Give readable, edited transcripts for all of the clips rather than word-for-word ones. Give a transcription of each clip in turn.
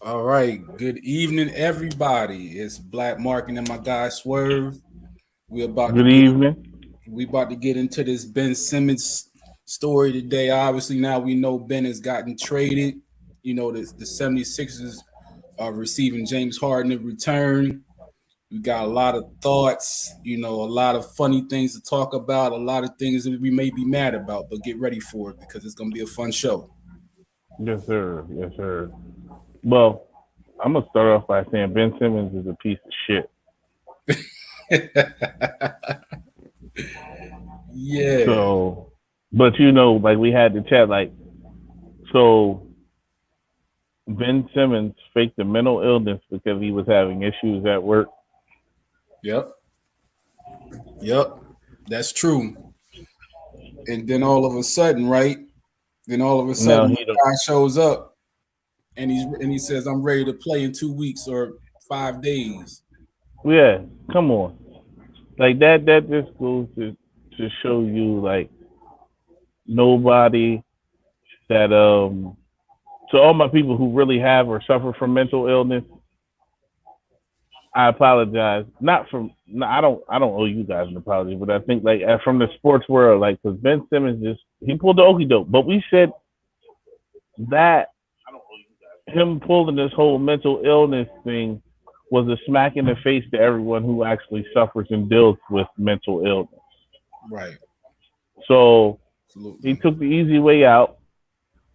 All right. Good evening, everybody. It's Black Market and my guy Swerve. We about to Good get evening. we about to get into this Ben Simmons story today. Obviously, now we know Ben has gotten traded. The 76ers are receiving James Harden in return. We got a lot of thoughts, a lot of funny things to talk about, a lot of things that we may be mad about, but get ready for it because it's gonna be a fun show. Yes, sir. Yes, sir. Well, I'm gonna start off by saying Ben Simmons is a piece of shit. Yeah. So, but like we had to chat, so Ben Simmons faked a mental illness because he was having issues at work. Yep. Yep. That's true. And then all of a sudden, right? Then all of a Now sudden, he don't. my guy shows up and he says, "I'm ready to play in 2 weeks or 5 days." Yeah, come on. Like that just goes to show you like nobody that to all my people who really have or suffer from mental illness, I apologize. Not from no, I don't owe you guys an apology, but I think like from the sports world, like because Ben Simmons just he pulled the okey doke, but we said that him pulling this whole mental illness thing was a smack in the face to everyone who actually suffers and deals with mental illness. Right. So he Absolutely. took the easy way out.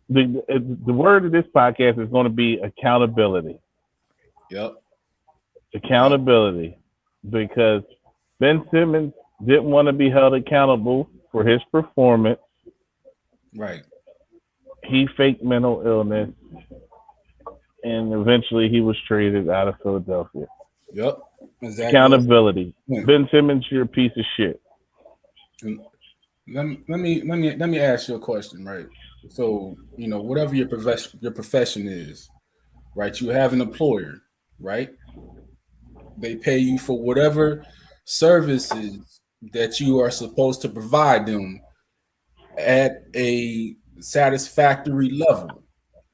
The word of this podcast is going to be accountability. Yep. Yep. Accountability, because Ben Simmons didn't want to be held accountable for his performance. Right. He faked mental illness, and eventually he was traded out of Philadelphia. Yep. Exactly. That's Accountability. the point. Ben Simmons, you're a piece of shit. And let me ask you a question, right? So, whatever your profession is, right? You have an employer, right? They pay you for whatever services that you are supposed to provide them at a satisfactory level.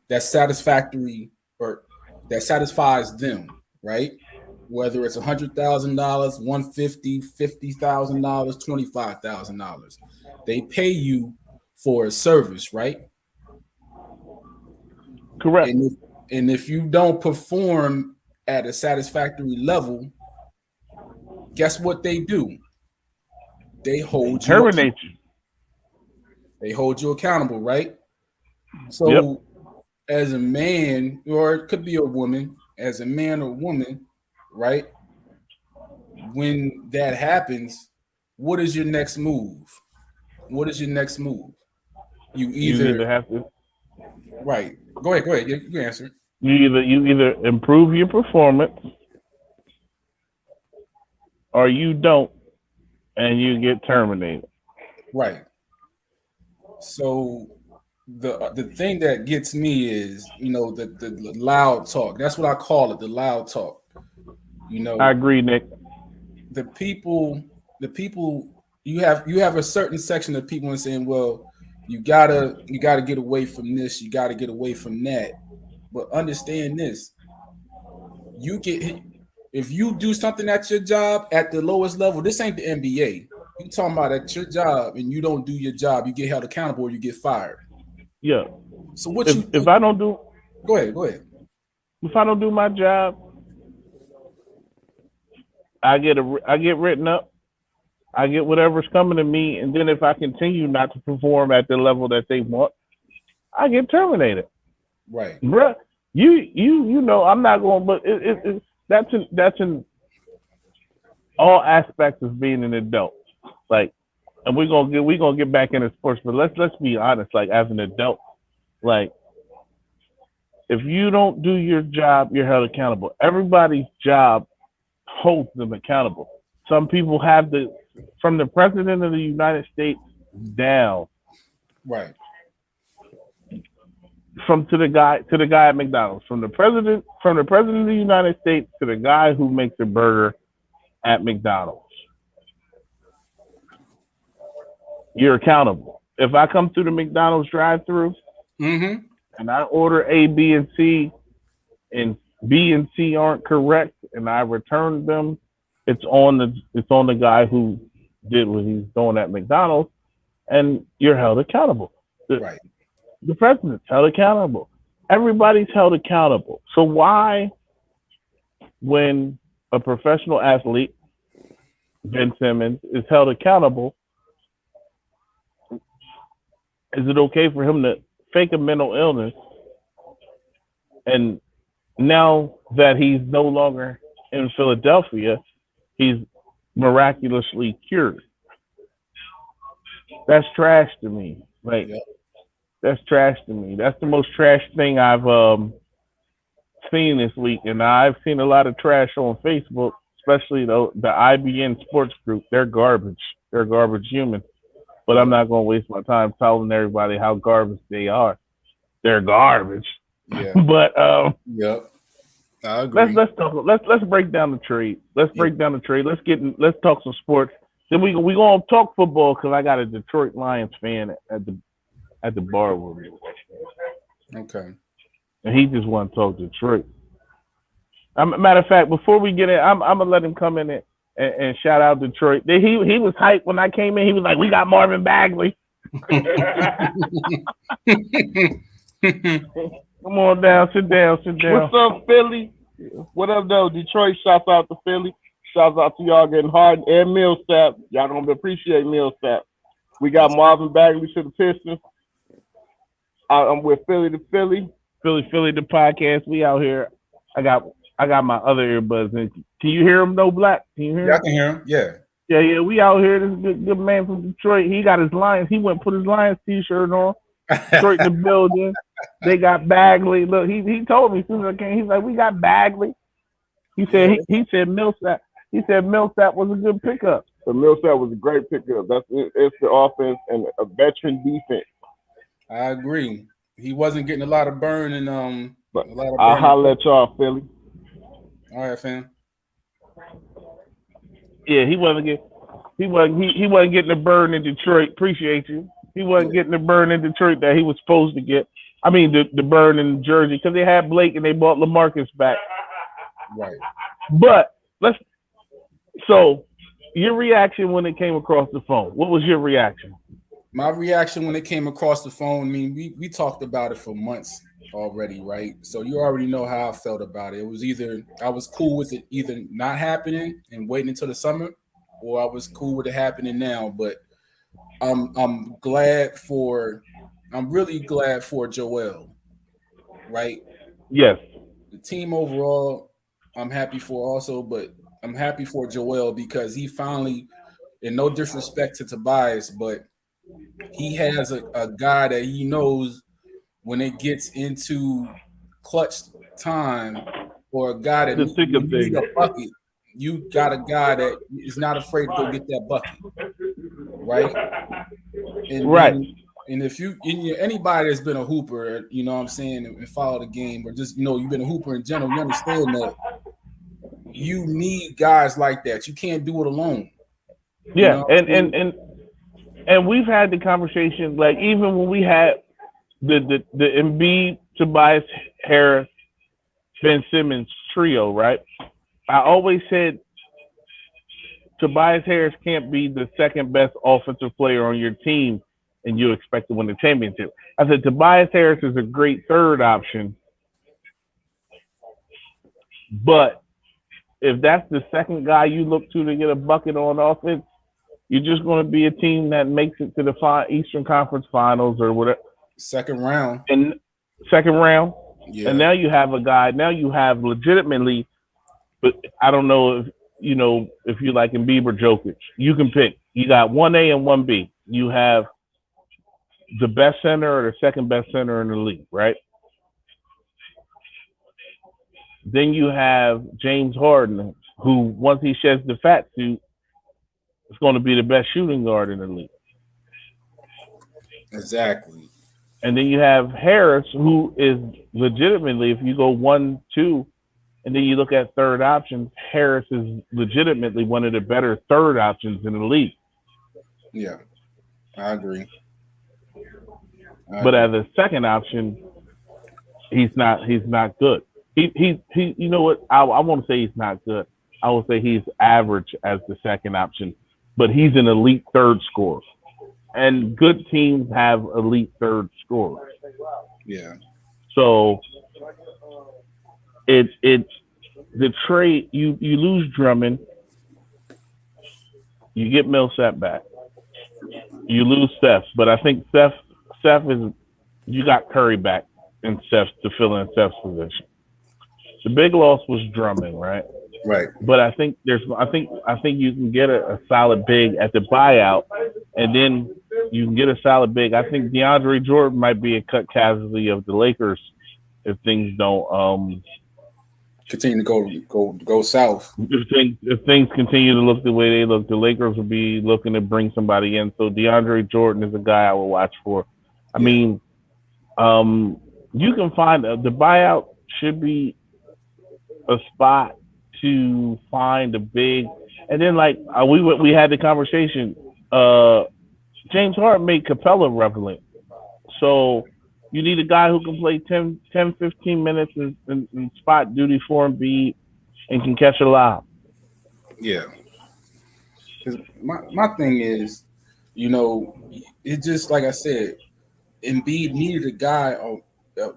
That's satisfactory or that satisfies them, right? Whether it's $100,000, 150, $50,000, $25,000, they pay you for a service, right? Correct. And if you don't perform at a satisfactory level, guess what they do? They They hold you terminate you. they hold you accountable, right? Yep. So as a man, or it could be a woman, as a man or woman, right? When that happens, what is your next move? What is your next move? You You either either have to right. Go ahead. You answer it. you either improve your performance or you don't, and you get terminated. Right. So the thing that gets me is the loud talk. That's what I call it, the loud talk. You I know, agree, Nick. the people the people you have a certain section of people and saying, well, you gotta get away from this, you gotta get away from that. But understand this, you get if you do something at your job at the lowest level, this ain't the NBA. You talking about at your job and you don't do your job, you get held accountable or you get fired. Yeah. So what If you if think? I don't do Go ahead. if I don't do my job, I get written up. I get whatever's coming to me, and then if I continue not to perform at the level that they want, I get terminated. Right. Bruh, you know I'm not going, but that's in all aspects of being an adult. Like, and we're gonna get back into sports, but let's be honest. Like as an adult, like if you don't do your job, you're held accountable. Everybody's job holds them accountable. Some people have from the president of the United States down, Right. from to the guy at McDonald's, from the president of the United States to the guy who makes a burger at McDonald's. You're accountable. If I come through the McDonald's drive-through Mm-hmm. and I order A, B, and C, and B and C aren't correct, and I returned them, it's on the guy who did what he's doing at McDonald's, and you're held accountable. The, Right. the president's held accountable. Everybody's held accountable. So why, when a professional athlete, Ben Simmons, is held accountable, is it okay for him to fake a mental illness, and now that he's no longer in Philadelphia, he's miraculously cured? That's trash to me. Like, Yep. that's trash to me. That's the most trash thing I've seen this week, and I've seen a lot of trash on Facebook, especially the IBN Sports Group. They're garbage. They're garbage humans. But I'm Yep. not going to waste my time telling everybody how garbage they are. They're garbage. Yeah. But Yep. I agree. let's break down the trade. Let's Yeah. break down the trade. Let's talk some sports. Then we gonna talk football because I got a Detroit Lions fan at the bar with me, Okay. and he just want to talk Detroit. Matter of fact, before we get in, I'm gonna let him come in and shout out Detroit. He was hyped when I came in. He was like, "We got Marvin Bagley." Come on down, sit down. What's up, Philly? What up, though? Detroit, shouts out to Philly. Shouts out to y'all getting hard and Millsap. Y'all gonna appreciate Millsap. We got Marvin Bagley to the Pistons. I'm with Philly to Philly. Philly, the podcast. We out here. I got my other earbuds in. Can you hear him? No Black. Can you hear Yeah, I him? can hear him. Yeah. Yeah. We out here. This is good man from Detroit. He got his Lions. He went and put his Lions t-shirt on. Detroit in the building. They got Bagley. Look, he told me as soon as I came. He's like, we got Bagley. He said he said Millsap. He said Millsap was a good pickup. The Millsap was a great pickup. It's the offense and a veteran defense. I agree. He wasn't getting a lot of burn and But a lot of I'll burn. holler at y'all, Philly. All right, fam. Yeah, he wasn't getting the burn in Detroit. Appreciate you. He wasn't getting the burn in Detroit that he was supposed to get. I mean, the burn in Jersey, because they had Blake and they bought LaMarcus back. Right. But so your reaction when it came across the phone, what was your reaction? My reaction when it came across the phone, I mean, we talked about it for months already, right? So you already know how I felt about it. It was either I was cool with it either not happening and waiting until the summer, or I was cool with it happening now. But I'm really glad for Joel, right? Yes. The team overall, I'm happy for also, but I'm happy for Joel because he finally, and no disrespect to Tobias, but he has a guy that he knows when it gets into clutch time, or a guy that The thick of when you need things. a bucket, you got a guy that is not afraid to go get that bucket, right? And Right. and if anybody that's been a hooper, you know what I'm saying, and follow the game, or just you've been a hooper in general, you understand that you need guys like that. You can't do it alone. Yeah, what I'm saying? and we've had the conversation, like even when we had the Embiid, Tobias Harris, Ben Simmons trio, right? I always said Tobias Harris can't be the second best offensive player on your team and you expect to win the championship. I said Tobias Harris is a great third option, but if that's the second guy you look to get a bucket on offense, you're just going to be a team that makes it to the Eastern Conference Finals or whatever. Second round. And second round. Yeah. And now you have a guy. Now you have legitimately, but I don't know if you like Embiid or Jokic. You can pick. You got 1A and 1B. You have the best center or the second best center in the league, right? Then you have James Harden, who once he sheds the fat suit, is going to be the best shooting guard in the league. Exactly. And then you have Harris, who is legitimately, if you go 1-2, and then you look at third options, Harris is legitimately one of the better third options in the league. Yeah, I agree. But as a second option, he's not good. He. You know what? I won't say he's not good. I will say he's average as the second option, but he's an elite third scorer, and good teams have elite third scorers. Yeah. So it's the trade. You lose Drummond, you get Millsap back. You lose Seth, but I think Seth is you got Curry back in Seth to fill in Seth's position. The big loss was Drummond, right? Right. But I think you can get a solid big at the buyout, and then you can get a solid big. I think DeAndre Jordan might be a cut casualty of the Lakers if things don't Continue to go south. if things continue to look the way they look. The Lakers will be looking to bring somebody in. So DeAndre Jordan is a guy I will watch for. I mean, you can find the buyout should be a spot to find a big, and then like we had the conversation. James Harden made Capella relevant, so you need a guy who can play 10, 15 minutes and spot duty for Embiid and can catch a lob. Yeah. Because my thing is, it just like I said, Embiid needed a guy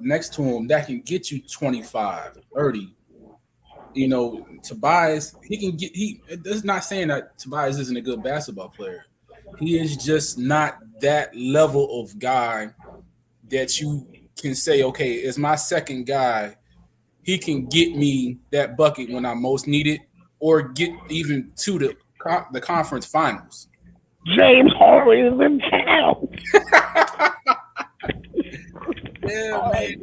next to him that can get you 25, 30. Tobias, it's not saying that Tobias isn't a good basketball player. He is just not that level of guy that you can say, okay, it's my second guy. He can get me that bucket when I most need it, or get even to the conference finals. James Harden is in town. Yeah, man.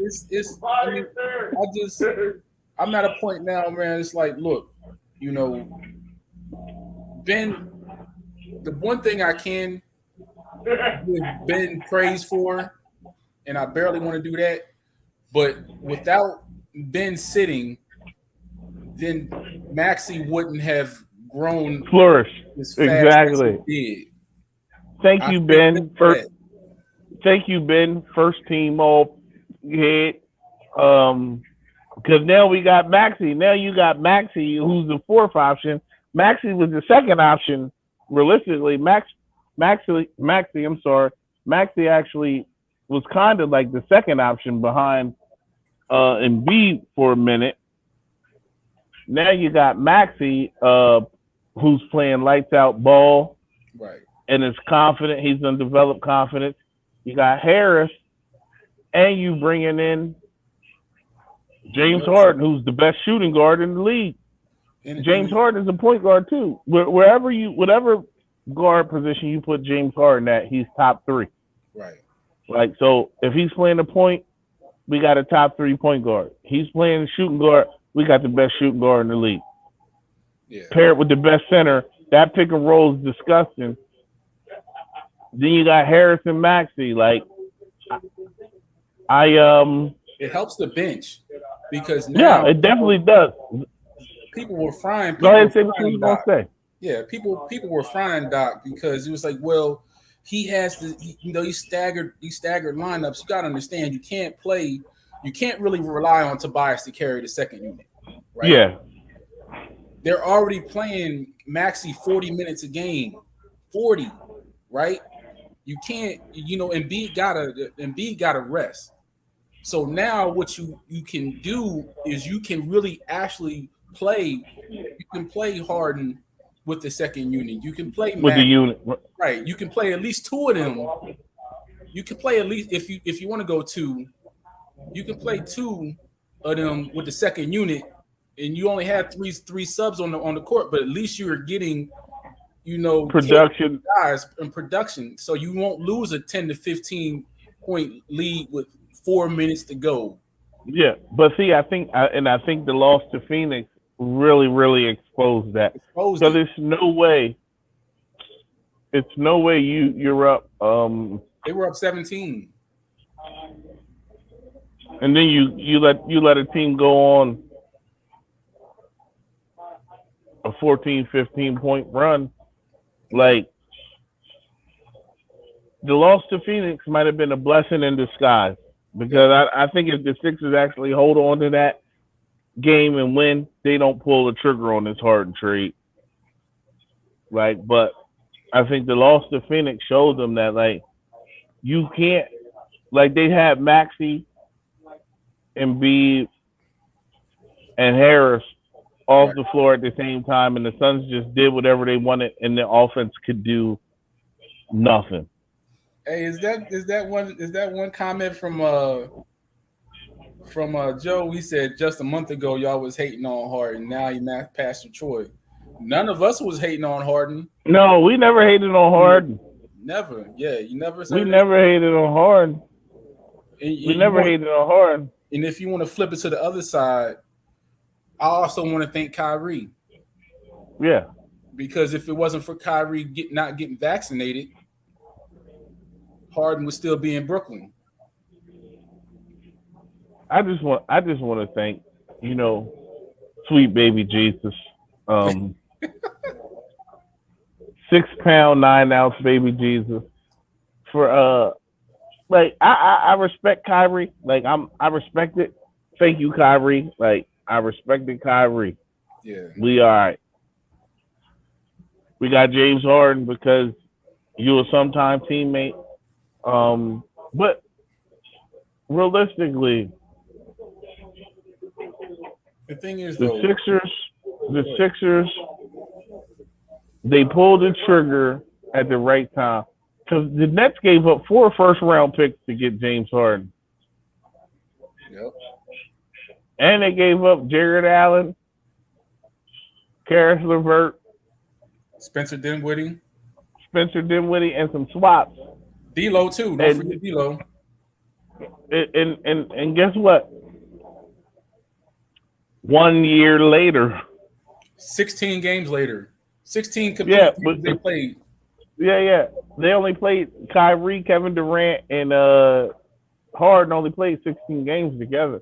I'm at a point now, man. It's like, look, Ben. The one thing I can give Ben praise for, and I barely want to do that, but without Ben sitting, then Maxey wouldn't have grown Flourish. as fast Exactly. as he did. Thank you, Ben. Thank you, Ben. First team all hit. Because now we got Maxey. Now you got Maxey, who's the fourth option. Maxey was the second option. Realistically, Maxey actually was kind of like the second option behind Embiid for a minute. Now you got Maxey, who's playing lights out ball, right, and is confident. He's undeveloped confidence. You got Harris, and you bringing in James Harden, who's the best shooting guard in the league. James Harden is a point guard too. Whatever guard position you put James Harden at, he's top 3. Right. Like, so if he's playing the point, we got a top 3 point guard. He's playing shooting guard, we got the best shooting guard in the league. Yeah. Paired with the best center, that pick and roll is disgusting. Then you got Harris and Maxey. Like, it helps the bench because now it definitely does. People were frying. Go ahead and say what you were gonna say. Yeah, people were frying Doc because it was like, well, he has to, these staggered lineups. You gotta understand, you can't really rely on Tobias to carry the second unit, right? Yeah, they're already playing Maxey 40 minutes a game, 40, right? You can't, Embiid gotta rest. So now what you can do is you can really actually play. You can play Harden with the second unit. You can play with the unit, right? You can play at least 2 of them. You can play at least if you want to go 2. You can play 2 of them with the second unit, and you only have three subs on the court. But at least you are getting, production guys in production, so you won't lose a 10 to 15 point lead with 4 minutes to go. Yeah, but see, I think the loss to Phoenix really, really exposed that. So there's no way. It's no way you're up. They were up 17, and then you let a team go on a 14, 15 point run. Like, the loss to Phoenix might have been a blessing in disguise, because I think if the Sixers actually hold on to that game and win, they don't pull the trigger on this Harden trade. Right? But I think the loss to Phoenix showed them that like you can't like they had Maxey, Embiid, and Harris off Right. the floor at the same time, and the Suns just did whatever they wanted, and the offense could do nothing. Hey, is that one comment from Joe? He said just a month ago y'all was hating on Harden. Now he Pastor Troy. None of us was hating on Harden. No, we never hated on Harden. Never. Yeah, you never We said that. never hated on Harden. We never hated on Harden. And if you want to flip it to the other side, I also want to thank Kyrie Yeah. because if it wasn't for Kyrie not getting vaccinated, Harden would still be in Brooklyn. I just want to thank, sweet baby Jesus. 6 pound 9 ounce baby Jesus for like I respect Kyrie. Like I respect it. Thank you, Kyrie. Like I respected Kyrie. Yeah. We all right. We got James Harden because you a sometime teammate. But realistically, The thing is, the though, Sixers, they pulled the trigger at the right time because the Nets gave up 4 first-round picks to get James Harden, yep. and they gave up Jared Allen, Karis LeVert, Spencer Dinwiddie, Spencer Dinwiddie, and some swaps. D'Lo too. Don't forget D'Lo. And guess what? 1 year later, 16 games later, 16 Yeah, complete games but- they played. yeah, they only played Kyrie, Kevin Durant, and Harden only played 16 games together.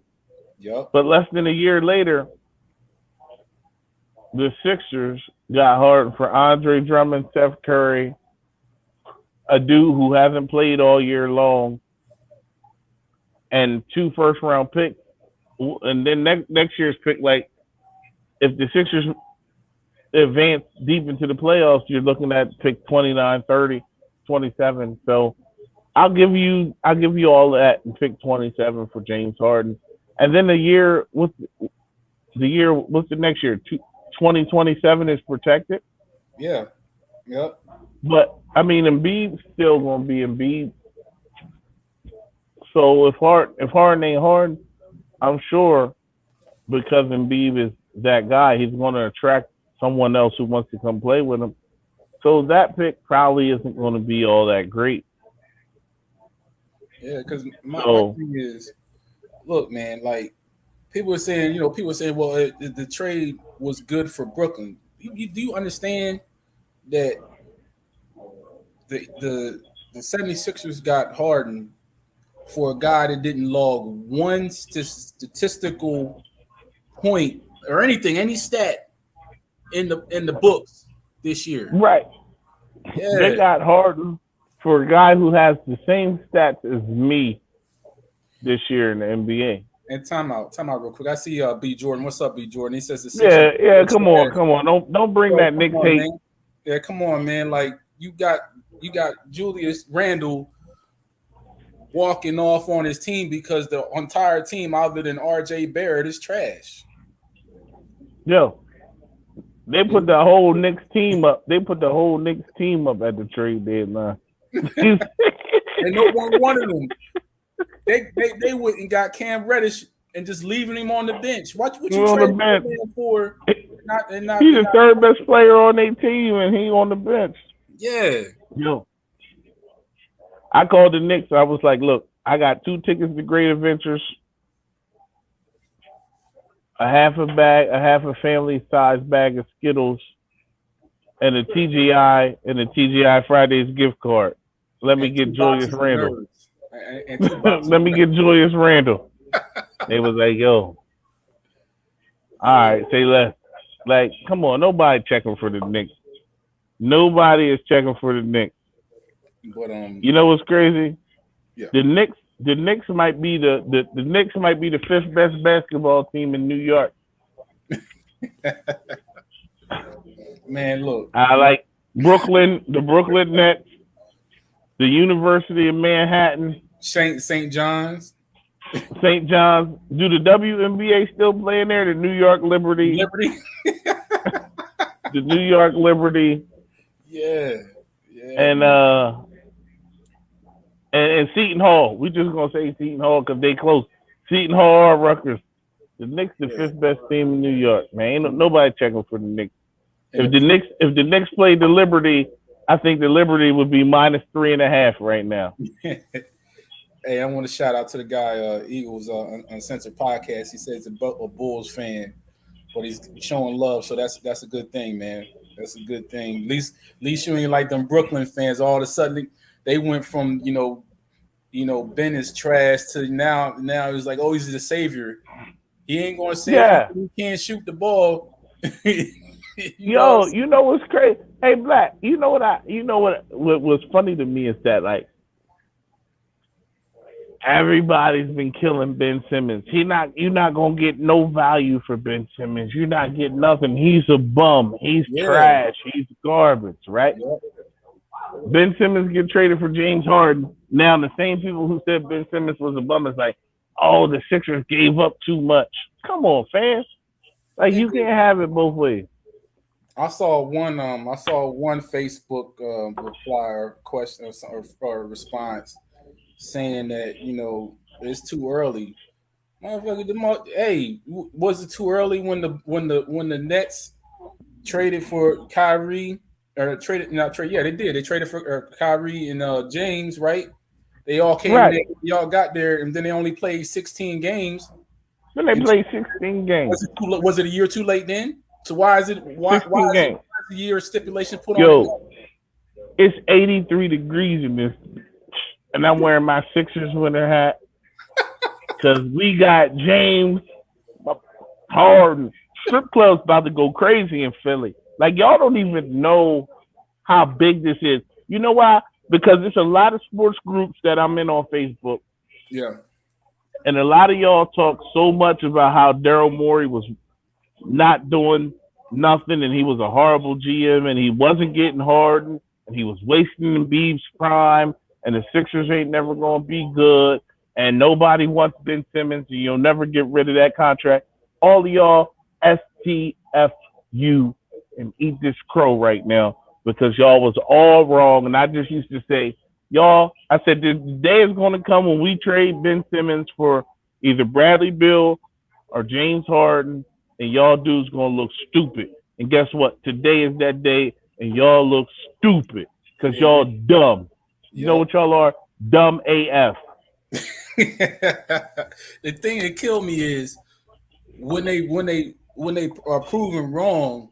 Yep. But less than a year later, the Sixers got Harden for Andre Drummond, Steph Curry, a dude who hasn't played all year long, and 2 first-round picks. And then next year's pick, like, if the Sixers advance deep into the playoffs, you're looking at pick 29, 30, 27. So I'll give you all that and pick 27 for James Harden. And then what's the next year? 2027 is protected. Yeah. Yep. But I mean, Embiid's still gonna be Embiid. So if Harden ain't Harden, I'm sure because Embiid is that guy, he's gonna attract someone else who wants to come play with him. So that pick probably isn't going to be all that great. Yeah, because my thing is, look, man, like people are saying, well, the trade was good for Brooklyn. Do you understand that the 76ers got Harden for a guy that didn't log one statistical point or anything, any stat in the books this year? Right. Yeah. They got Harden for a guy who has the same stats as me this year in the NBA. And time out real quick. I see B Jordan. What's up, B Jordan? He says the Sixers. Yeah. Come on. Don't bring that Knicks hate. Man. Yeah, come on, man. Like you got Julius Randle walking off on his team because the entire team, other than RJ Barrett, is trash. Yo, they put the whole Knicks team up. They put the whole Knicks team up at the trade deadline. And no one wanted them. They went and got Cam Reddish and just leaving him on the bench. Watch what you trade him for. He's the third best player on their team, and he on the bench. Yeah. Yo, I called the Knicks. I was like, look, I got 2 tickets to Great Adventures, a half a family size bag of Skittles, and a TGI Fridays gift card. Let me get Julius Randle. Let me get Julius Randle. They was like, yo, all right, say less. Like, come on, nobody checking for the Knicks. Nobody is checking for the Knicks. But you know what's crazy? Yeah. The Knicks might be the Knicks might be the 5th best basketball team in New York, Man, look, I like Brooklyn, the Brooklyn Nets, the University of Manhattan, St. John's, St. John's. Do the WNBA still play in there? The New York Liberty, Liberty. the New York Liberty, Yeah, yeah, and man. uh and Seton Hall. We just gonna say Seton Hall because they close. Seton Hall or Rutgers. The Knicks the Yeah. fifth best team in New York, man. Ain't nobody checking for the Knicks. And If the Knicks played the Liberty, I think the Liberty would be -3.5 right now. hey, I want to shout out to the guy Eagles Uncensored podcast. He says a Bulls fan, but he's showing love, so that's a good thing, man. That's a good thing. At least you ain't like them Brooklyn fans. All of a sudden, they went from Ben is trash to now it's like, oh, he's the savior. He ain't gonna save you. Yeah. He can't shoot the ball. Yo, you know what's crazy? Hey, Black, you know what was funny to me is that like everybody's been killing Ben Simmons. You're not gonna get no value for Ben Simmons. You're not getting nothing. He's a bum. He's trash. He's garbage, right? Yeah. Ben Simmons get traded for James Harden. Now the same people who said Ben Simmons was a bum is like, oh, the Sixers gave up too much. Come on, fans. Like you can't have it both ways. I saw one Facebook reply or question or response saying that it's too early. Motherfucker, hey, was it too early when the Nets traded for Kyrie or traded not trade? Yeah, they did. They traded for Kyrie and James, right? They all came Right. there, y'all got there, and then they only played 16 games. Then they played 16 games. Was it a year too late then? So why is why is the year stipulation put on? Yo, it's 83 degrees in this, and I'm wearing my Sixers winter hat because we got James Harden. Strip club's about to go crazy in Philly. Like y'all don't even know how big this is. You know why? Because there's a lot of sports groups that I'm in on Facebook. Yeah. And a lot of y'all talk so much about how Daryl Morey was not doing nothing and he was a horrible GM and he wasn't getting Harden and he was wasting Embiid's prime and the Sixers ain't never going to be good and nobody wants Ben Simmons and you'll never get rid of that contract. All of y'all STFU and eat this crow right now because y'all was all wrong. And I just used to say, y'all, I said, the day is going to come when we trade Ben Simmons for either Bradley Beal or James Harden, and y'all dudes going to look stupid. And guess what? Today is that day, and y'all look stupid because y'all dumb. You know what y'all are? Dumb AF. The thing that killed me is when they are proven wrong,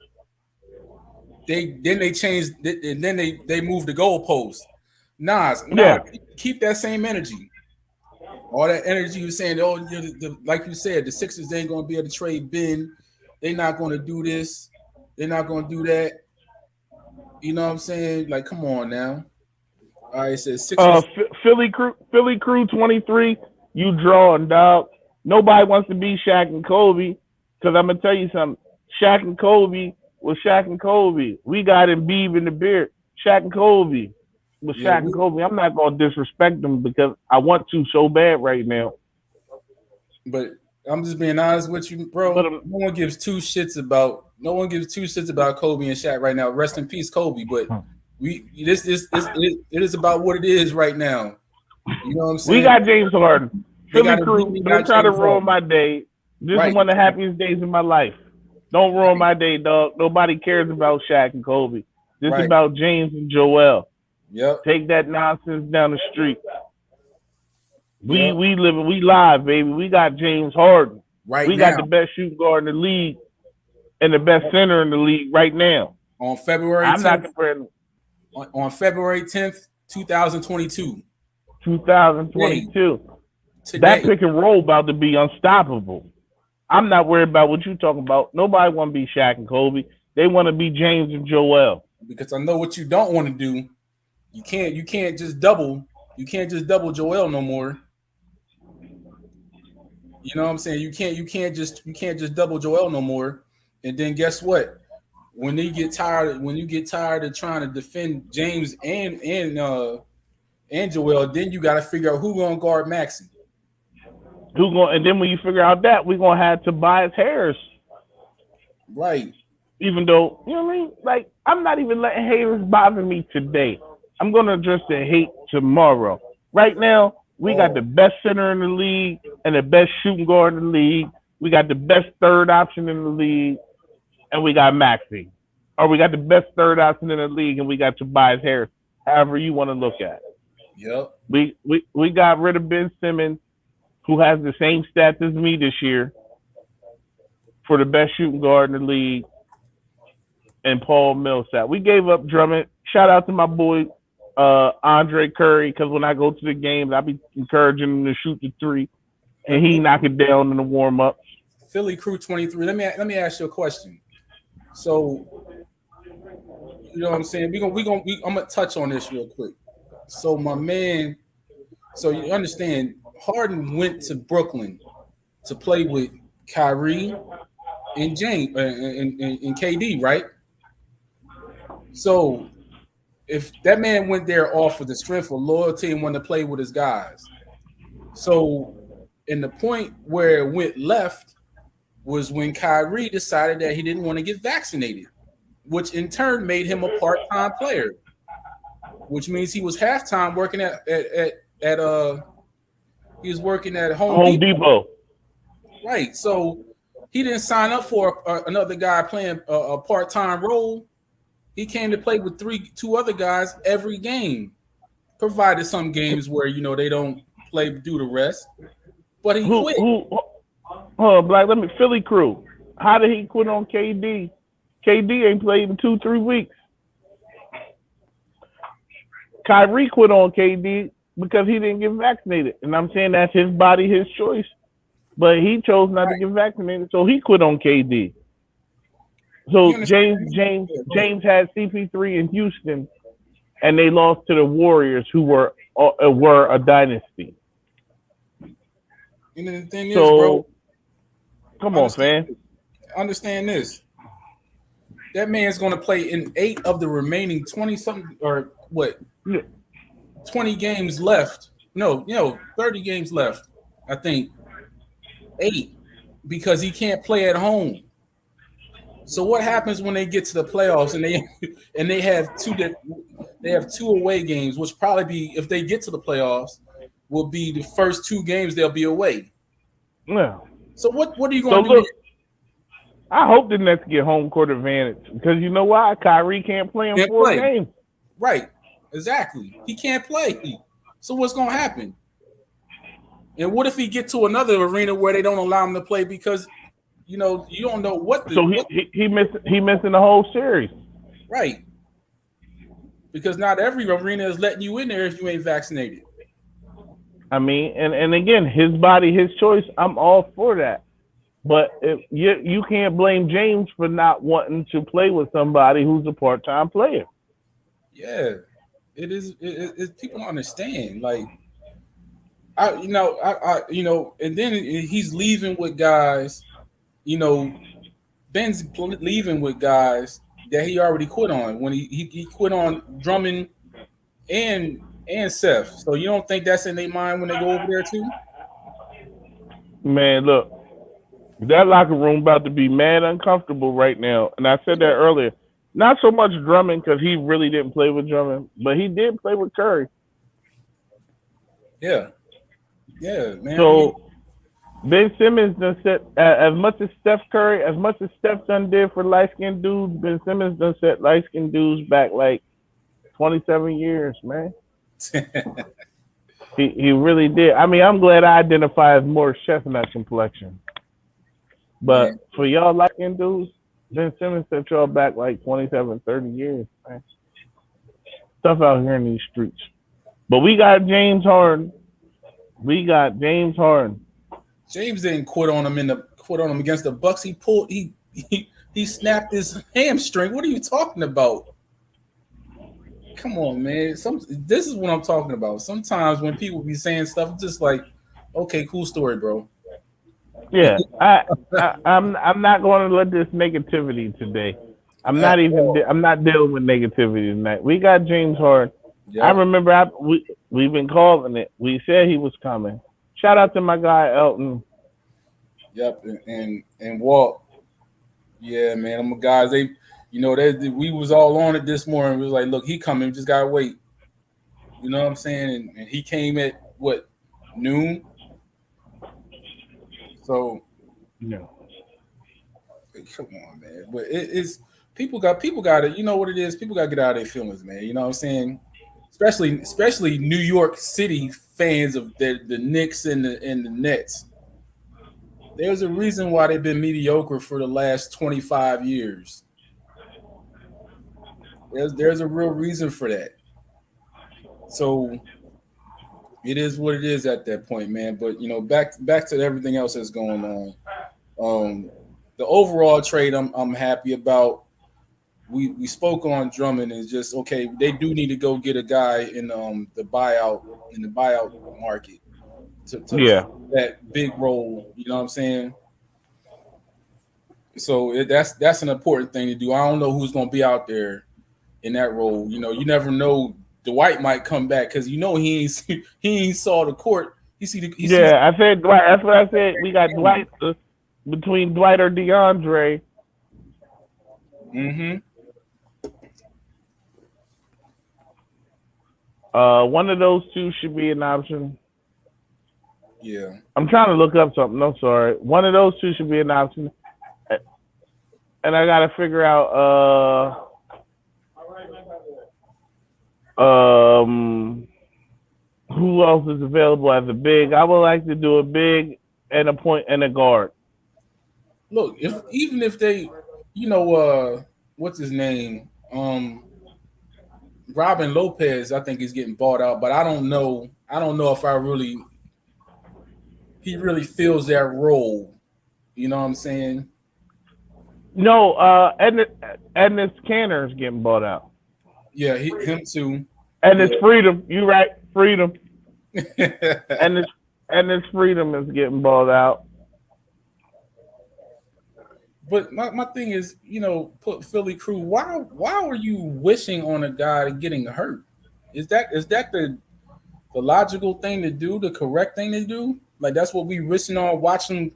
they change and then they move the goalpost. Nas, keep that same energy. All that energy you saying, like you said, the Sixers ain't gonna be able to trade Ben. They're not gonna do this. They're not gonna do that. You know what I'm saying? Like, come on now. All right, it says Sixers. Philly Crew 23. You drawing, dog. Nobody wants to be Shaq and Kobe because I'm gonna tell you something. Shaq and Kobe was Shaq and Kobe. We got Embiid in the beard. Shaq and Kobe. With Shaq and Kobe, I'm not gonna disrespect them because I want to so bad right now. But I'm just being honest with you, bro. No one gives two shits about Kobe and Shaq right now. Rest in peace, Kobe. But it is about what it is right now. You know what I'm saying? We got James Harden. Philly Crew, don't try to ruin my day. This is one of the happiest days of my life. Don't ruin my day, dog. Nobody cares about Shaq and Kobe. This is about James and Joel. Yep. Take that nonsense down the street. We live, baby. We got James Harden. We got the best shooting guard in the league and the best center in the league right now. On February 10th, I'm not comparing. On February 10th, 2022. 2022. That pick and roll about to be unstoppable. I'm not worried about what you're talking about. Nobody want to be Shaq and Kobe. They want to be James and Joel. Because I know what you don't want to do. You can't just double Joel no more. You know what I'm saying? You can't just double Joel no more. And then guess what? When you get tired of trying to defend James and Joel, then you got to figure out who gonna guard Maxey. And then when you figure out that, we're gonna have Tobias Harris. Right. Even though, you know what I mean? Like, I'm not even letting haters bother me today. I'm gonna address the hate tomorrow. Right now, we got the best center in the league and the best shooting guard in the league. We got the best third option in the league, and we got Maxey. Or we got the best third option in the league, and we got Tobias Harris. However you want to look at it. Yep. We got rid of Ben Simmons, who has the same stats as me this year, for the best shooting guard in the league, and Paul Millsap. We gave up Drummond. Shout out to my boy Andre Curry, because when I go to the games, I be encouraging him to shoot the three, and he knock it down in the warm ups. Philly Crew 23. Let me ask you a question. So, you know what I'm saying? I'm gonna touch on this real quick. So my man, so you understand, Harden went to Brooklyn to play with Kyrie and James and KD, right? So if that man went there off of the strength of loyalty and wanted to play with his guys, so in the point where it went left was when Kyrie decided that he didn't want to get vaccinated, which in turn made him a part-time player, which means he was halftime working at he was working at Home Depot. Right. So he didn't sign up for another guy playing a part-time role. He came to play with two other guys every game, provided some games where, you know, they don't play do the rest. But he quit. Black, let me Philly Crew. How did he quit on KD? KD ain't played in 2-3 weeks. Kyrie quit on KD because he didn't get vaccinated. And I'm saying that's his body, his choice. But he chose not to get vaccinated, so he quit on KD. So James had CP3 in Houston, and they lost to the Warriors, who were a dynasty. And the thing is, bro, come on, fam. Understand this. That man's going to play in 8 of the remaining 20-something, or what, 20 games left. No, 30 games left, I think. 8, because he can't play at home. So what happens when they get to the playoffs and they have two away games, which probably be, if they get to the playoffs, will be the first 2 games they'll be away. Yeah. So what are you going to do? Look, I hope the Nets get home court advantage, because you know why? Kyrie can't play in 4 games. Right. Exactly. He can't play. So what's going to happen? And what if he get to another arena where they don't allow him to play because, you know, you don't know what the... So he missing the whole series. Right. Because not every arena is letting you in there if you ain't vaccinated. I mean, and again, his body, his choice. I'm all for that. But you can't blame James for not wanting to play with somebody who's a part-time player. Yeah. It is. People don't understand. Like, and then he's leaving with guys, Ben's leaving with guys that he already quit on when he quit on Drummond and Seth. So you don't think that's in their mind when they go over there too? Man, look, that locker room about to be mad uncomfortable right now. And I said that earlier. Not so much Drummond, because he really didn't play with Drummond, but he did play with Curry. Yeah. Yeah, man. So Ben Simmons done set, as much as Steph done did for light-skinned dudes, Ben Simmons done set light-skinned dudes back like 27 years, man. He really did. I mean, I'm glad I identify as more chestnut complexion. But for y'all light-skinned dudes, Ben Simmons set y'all back like 27, 30 years, man. Stuff out here in these streets. But we got James Harden. James didn't quit on him against the Bucks. He snapped his hamstring. What are you talking about? Come on, man. This is what I'm talking about. Sometimes when people be saying stuff, just like, okay, cool story, bro. Yeah, I'm not going to let this negativity today. I'm not dealing with negativity tonight. We got James Harden. I Yep. remember we've been calling it. We said he was coming. Shout out to my guy Elton. Yep. And Walt. Yeah, man. Them guys. They, we was all on it this morning. We was like, look, he coming. We just gotta wait. You know what I'm saying? And he came at what, noon. So No. come on, man. But it's people got it. You know what it is? People got to get out of their feelings, man. You know what I'm saying? Especially New York City fans of the Knicks and the Nets. There's a reason why they've been mediocre for the last 25 years. There's a real reason for that. So it is what it is at that point, man. But back to everything else that's going on. The overall trade, I'm happy about. We spoke on Drummond, and just okay. They do need to go get a guy in the buyout market to Yeah. that big role. You know what I'm saying? So that's an important thing to do. I don't know who's going to be out there in that role. You never know. Dwight might come back because he ain't saw the court. I said Dwight. That's what I said. We got Dwight between Dwight or DeAndre. Mm-hmm. One of those two should be an option. Yeah. I'm trying to look up something. I'm sorry. One of those two should be an option. And I gotta figure out who else is available as a big. I would like to do a big and a point and a guard. Look, even if they, what's his name? Robin Lopez, I think is getting bought out, but I don't know if he really fills that role. You know what I'm saying? No, Edness Canner is getting bought out. Yeah, him too. And it's Freedom. You right, Freedom. and it's Freedom is getting bought out. But my thing is, put Philly crew. Why were you wishing on a guy getting hurt? Is that the logical thing to do, the correct thing to do? Like that's what we wishing on, watching,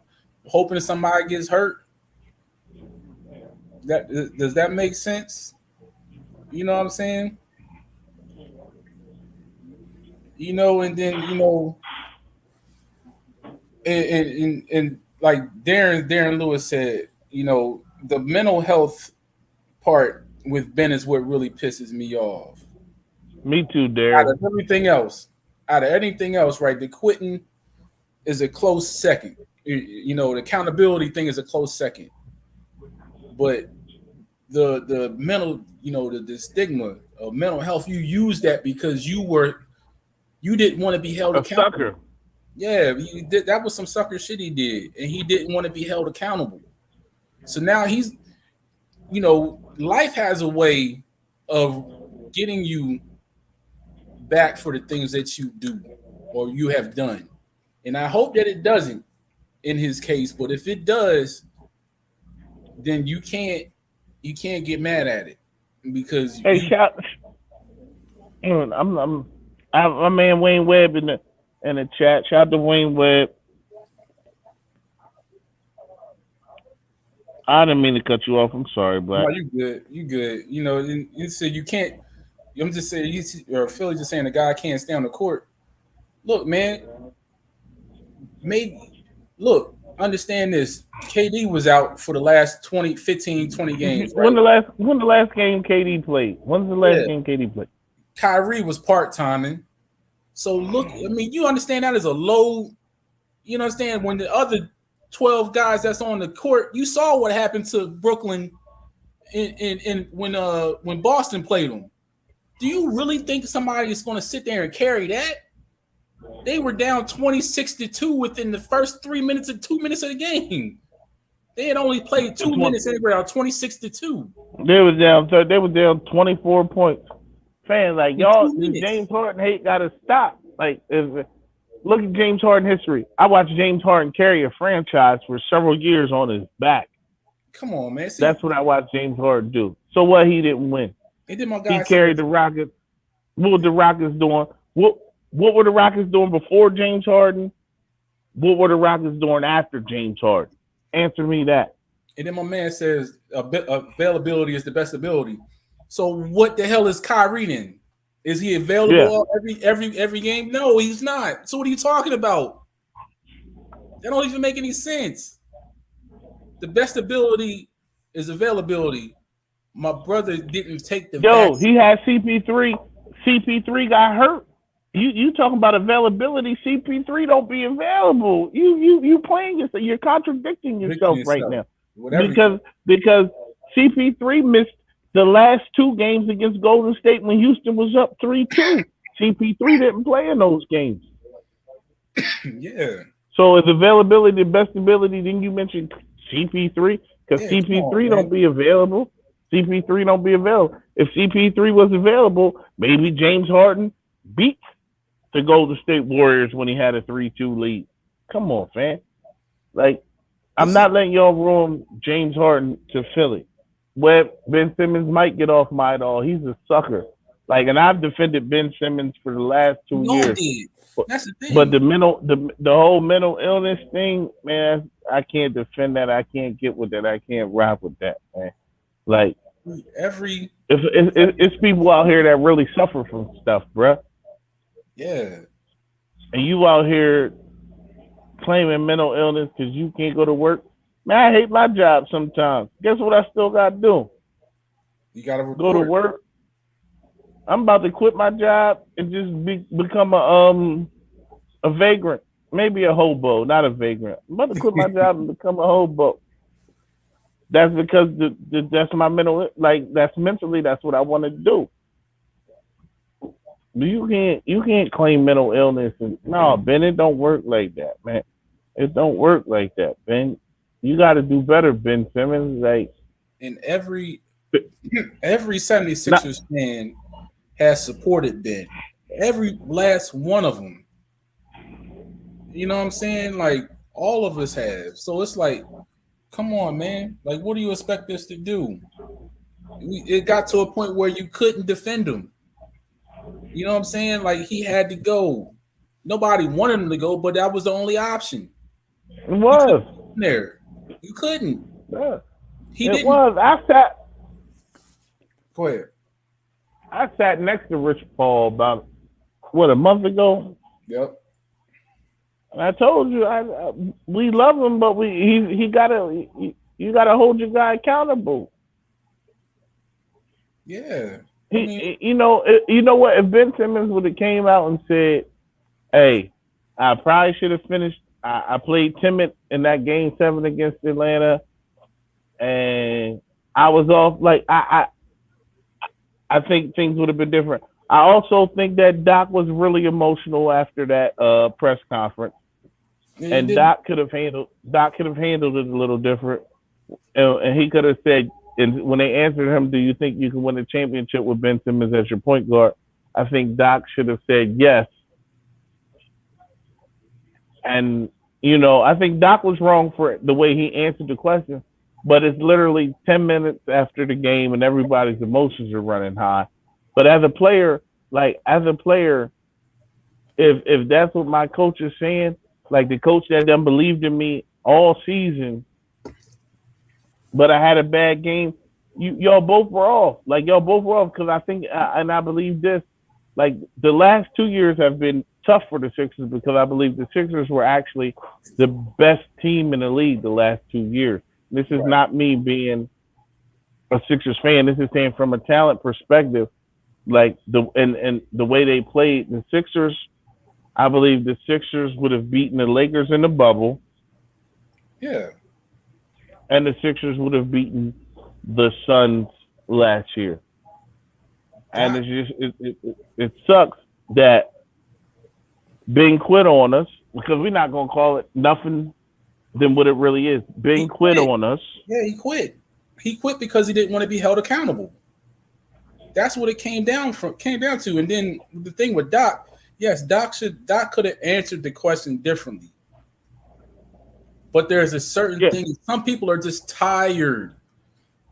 hoping somebody gets hurt. Does that make sense? You know what I'm saying? And then and like Darren Lewis said, the mental health part with Ben is what really pisses me off. Me too, Darren. Out of anything else, right? The quitting is a close second. The accountability thing is a close second. But the mental, the stigma of mental health, you use that because you didn't want to be held accountable. Sucker. Yeah, that was some sucker shit he did, and he didn't want to be held accountable. So now he's, life has a way of getting you back for the things that you do or you have done. And I hope that it doesn't in his case, but if it does, then you can't get mad at it because my man Wayne Webb in the chat. Shout out to Wayne Webb. I didn't mean to cut you off. I'm sorry, Black. No, you good. You said you can't. I'm just saying, or Philly just saying the guy can't stay on the court. Look, man. Understand this. KD was out for the last 15, 20 games. Right? When the last game KD played? When's the last game KD played? Kyrie was part-timing. So look, I mean, you understand that is a low, understand when the other 12 guys that's on the court, you saw what happened to Brooklyn in when Boston played them. Do you really think somebody is going to sit there and carry that? They were down 26-2 within the first 2 minutes of the game. They had only played 2 minutes and they were down 26-2. They were down 24 points. Fans like y'all, James Harden hate gotta stop. Like Look at James Harden history. I watched James Harden carry a franchise for several years on his back. Come on, man. See, That's what I watched James Harden do. So what? He didn't win. and then my He guy carried said, the Rockets. What were the Rockets doing? What were the Rockets doing before James Harden? What were the Rockets doing after James Harden? Answer me that. and then my man says availability is the best ability. So what the hell is Kyrie then? Is he available every game? No, he's not. So what are you talking about? That don't even make any sense. The best ability is availability. My brother didn't take the vaccine. He had CP3. CP3 got hurt. You talking about availability? CP3 don't be available. You playing yourself. You're contradicting yourself right now. Because CP3 missed the last 2 games against Golden State when Houston was up 3-2. CP3 didn't play in those games. Yeah. So is availability the best ability? Then you mentioned CP3 because Yeah, CP3 don't be available. CP3 don't be available. If CP3 was available, maybe James Harden beat the Golden State Warriors when he had a 3-2 lead. Come on, fam. Like, I'm not letting y'all ruin James Harden to Philly. Where Ben Simmons might get off my doll. He's a sucker. Like, and I've defended Ben Simmons for the last 2 years. That's the thing. But the whole mental illness thing, man, I can't defend that. I can't get with that. I can't rock with that, man. Like, it's people out here that really suffer from stuff, bruh. Yeah. And you out here claiming mental illness because you can't go to work. Man, I hate my job sometimes. Guess what I still got to do? You got to go to work. I'm about to quit my job and just become a vagrant. Maybe a hobo, not a vagrant. I'm about to quit my job and become a hobo. That's because that's my mental, like, that's mentally, that's what I want to do. You can't claim mental illness and no, Ben, it don't work like that, man. It don't work like that, Ben. You got to do better, Ben Simmons. Like, and every 76ers fan has supported Ben. Every last one of them. You know what I'm saying? Like, all of us have. So it's like, come on, man. Like, what do you expect us to do? It got to a point where you couldn't defend him. You know what I'm saying? Like, he had to go. Nobody wanted him to go, but that was the only option. It was. There. You couldn't. Yeah. He it didn't. Was. Go ahead. I sat next to Rich Paul about, a month ago? Yep. And I told you, we love him, but you gotta hold your guy accountable. Yeah. You know what? If Ben Simmons would have came out and said, "Hey, I probably should have finished. I played timid in that game 7 against Atlanta, and I was off." Like I think things would have been different. I also think that Doc was really emotional after that press conference, and Doc could have handled it a little different, and he could have said. And when they answered him, do you think you can win a championship with Ben Simmons as your point guard? I think Doc should have said yes. And, I think Doc was wrong for the way he answered the question, but it's literally 10 minutes after the game and everybody's emotions are running high. But as a player, if that's what my coach is saying, like the coach that done believed in me all season, but I had a bad game. Y'all both were off. Like, y'all both were off because I think, and I believe this, like, the last 2 years have been tough for the Sixers because I believe the Sixers were actually the best team in the league the last 2 years. This is not me being a Sixers fan. This is saying from a talent perspective, like, the way they played, the Sixers, I believe the Sixers would have beaten the Lakers in the bubble. Yeah. And the Sixers would have beaten the Suns last year. And it sucks that Ben quit on us because we're not going to call it nothing than what it really is. Ben quit on us. Yeah, he quit. He quit because he didn't want to be held accountable. That's what it came down to. And then the thing with Doc, Yes, Doc could have answered the question differently. But there's a certain Yeah. thing. Some people are just tired.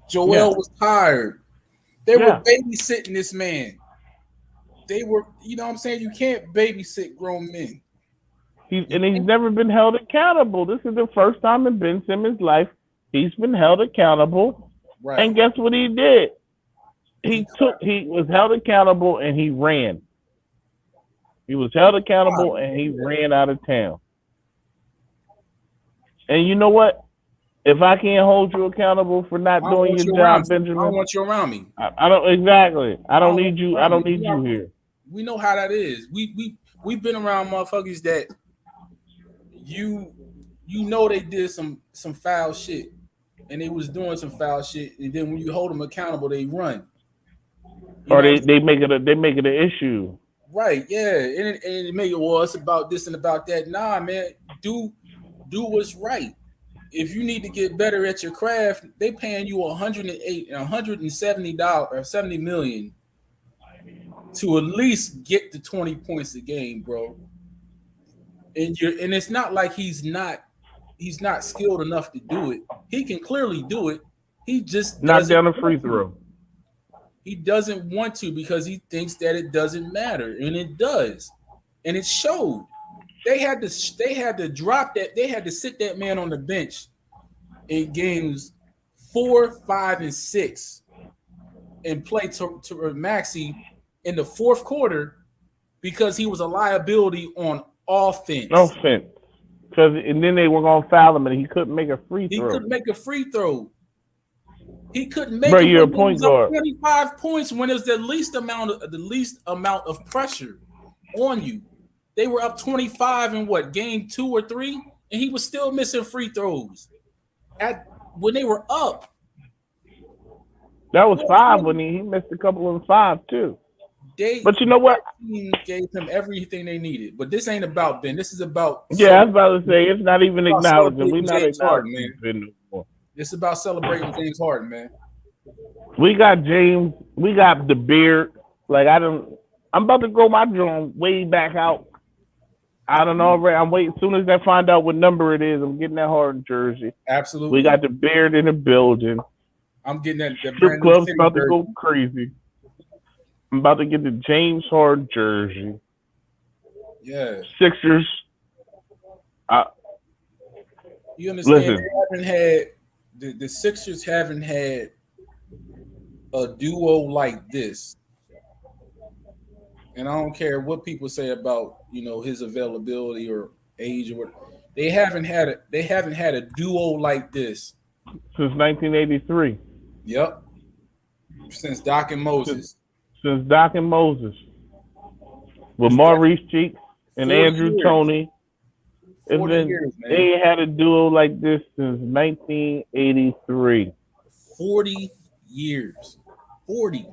Joel Yeah. was tired. They were Yeah. babysitting this man. They were, you know what I'm saying? You can't babysit grown men. He's You can't. never been held accountable. This is the first time in Ben Simmons' life he's been held accountable. Right. And guess what he did? He He was held accountable and he ran. He was held accountable and he ran out of town. And you know what? If I can't hold you accountable for not doing your job, I don't Benjamin, want you around me. I don't exactly. I don't want need you. I around don't me. need you here. We know how that is. We've been around motherfuckers that you know they did some foul shit, and they was doing some foul shit, and then when you hold them accountable, they run. You Or know they make it an issue. right, yeah, and it make it, well, it's about this and about that. Nah, man, do what's right. If you need to get better at your craft, they paying you $170 or 70 million to at least get to 20 points a game, bro. And it's not like he's not skilled enough to do it. He can clearly do it. He just Knock doesn't down a want free to. throw. He doesn't want to because he thinks that it doesn't matter, and it does, and it showed. They had to drop that. They had to sit that man on the bench in games 4, 5, and 6, and play to Maxey in the fourth quarter because he was a liability on offense. Because and then they were gonna foul him and he couldn't make a free throw. He couldn't make a free throw. He couldn't make Bro, it you're a when point he was guard. up 25 points when there's the least amount of pressure on you. They were up 25 in what, game 2 or 3, and he was still missing free throws when they were up. That was 5 when he missed a couple of 5 too. But you know what? Team gave him everything they needed. But this ain't about Ben. This is about I was about to say it's not even acknowledging. We're not acknowledging Ben no more. It's about celebrating James Harden, man. We got James. We got the beard. Like I'm about to grow my drum way back out. I don't know. I'm waiting. As soon as I find out what number it is, I'm getting that Harden jersey. Absolutely. We got the beard in the building. I'm getting that. Strip club's about to go crazy. I'm about to get the James Harden jersey. Yeah. Sixers. You understand? Listen. They haven't had the Sixers haven't had a duo like this, and I don't care what people say about his availability or age or what. They haven't had a duo like this since 1983. Yep. Since Doc and Moses. Since Doc and Moses. With Maurice Cheeks and Andrew Toney. Years, they had a duo like this since 1983. 40 years. 40.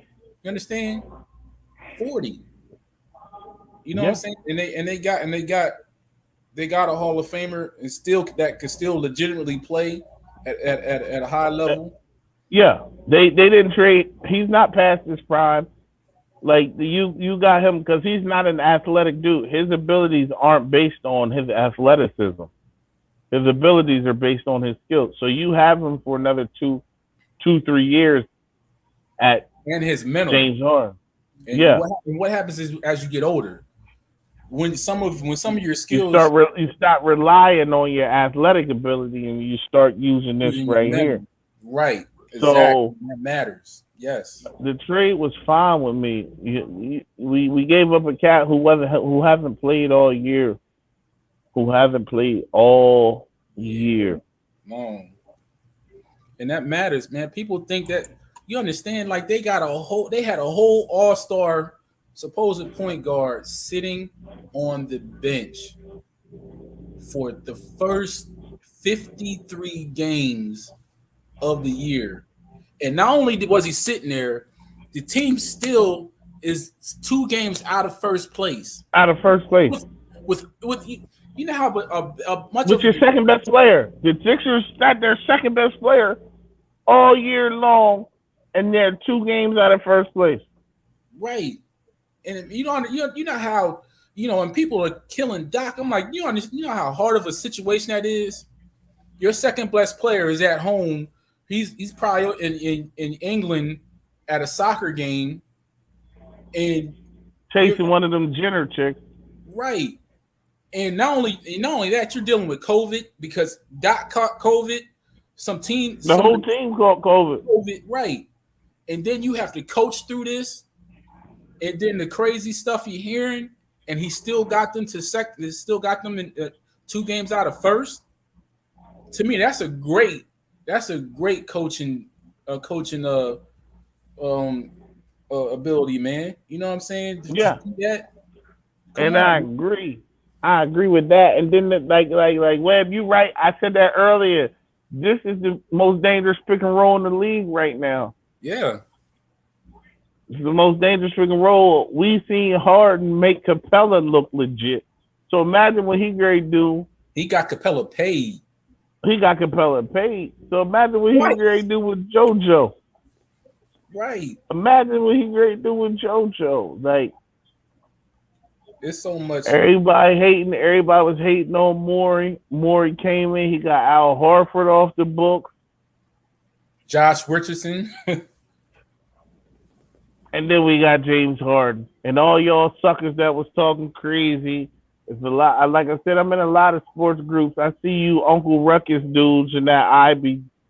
You understand? 40. You know what I'm saying? And they got a Hall of Famer and still that could still legitimately play at a high level. Yeah. They didn't trade. He's not past his prime. Like you got him because he's not an athletic dude. His abilities aren't based on his athleticism. His abilities are based on his skills. So you have him for another 3 years at and his mental James Harden. And what happens is as you get older, when some of your skills you start relying on your athletic ability and you start using this right here. Right. Exactly. So that matters. Yes. The trade was fine with me. We gave up a cat who hasn't played all year. Long. And that matters, man. People think that you understand, like they had a whole all-star supposed point guard sitting on the bench for the first 53 games of the year. And not only was he sitting there, the team still is 2 games out of first place. With you know how much with your second best player. The Sixers got their second best player all year long, and they're 2 games out of first place. Right. And you know how and people are killing Doc. I'm like, you know how hard of a situation that is. Your second best player is at home. He's probably in England at a soccer game, and you're Chasing one of them Jenner chicks. right. And not only that, you're dealing with COVID because Doc caught COVID. The whole team caught COVID. Right. And then you have to coach through this, and then the crazy stuff you're hearing, and he still got them to second. Still got them in 2 games out of first. To me, that's a great coaching ability, man. You know what I'm saying? Yeah. To do that. And I agree. I agree with that. And then like Webb, you right. I said that earlier. This is the most dangerous pick and roll in the league right now. Yeah. It's the most dangerous pick and roll. We seen Harden make Capella look legit. So imagine what he great do. He got Capella paid. So imagine what he great do with JoJo. Right. Imagine what he great do with JoJo. Like, it's so much. Everybody was hating on Morey. Morey came in. He got Al Horford off the book. Josh Richardson. And then we got James Harden. And all y'all suckers that was talking crazy. It's a lot. Like I said, I'm in a lot of sports groups. I see you Uncle Ruckus dudes and that